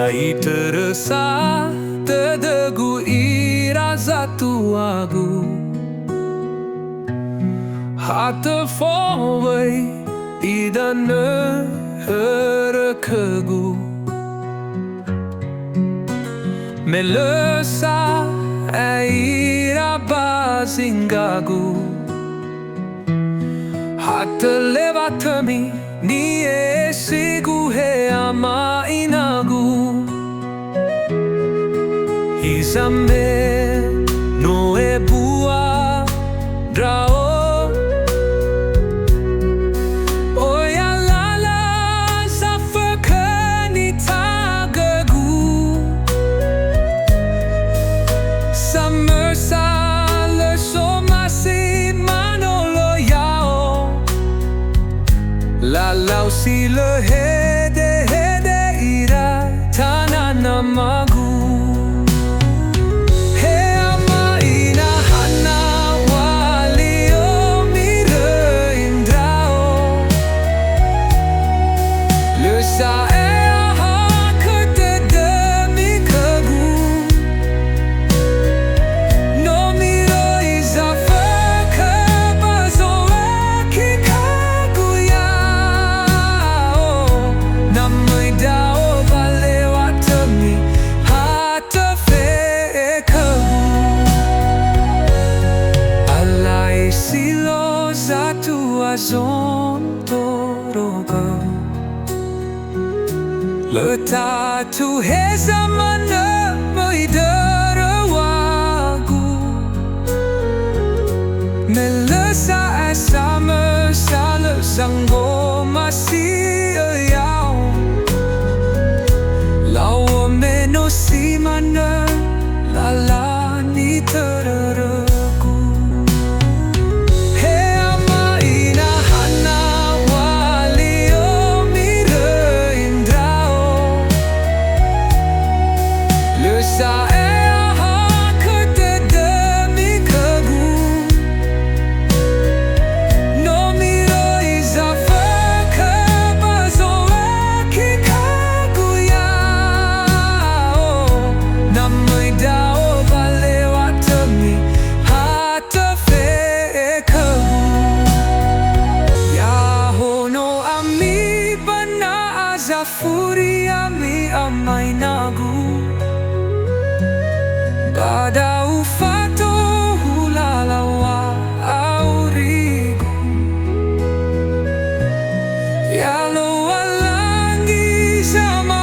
Ai terasa terdegu Ira Zatuagu Hata forway idana herkegu Melesa Ira bazingagu Hata levatami Nias ama inagu Izame no e buah drao Oya lala safakani tagagu Summer sala somasi manolo yao Lalau sila hede ira tanana magu Leta tu heza mana menghadapi Melesa sama salah sanggo masih ayau Lawa menosi mana lala ni teraragu Amai nagu Bada ufato hulalawa aurigu Yalo walangi sama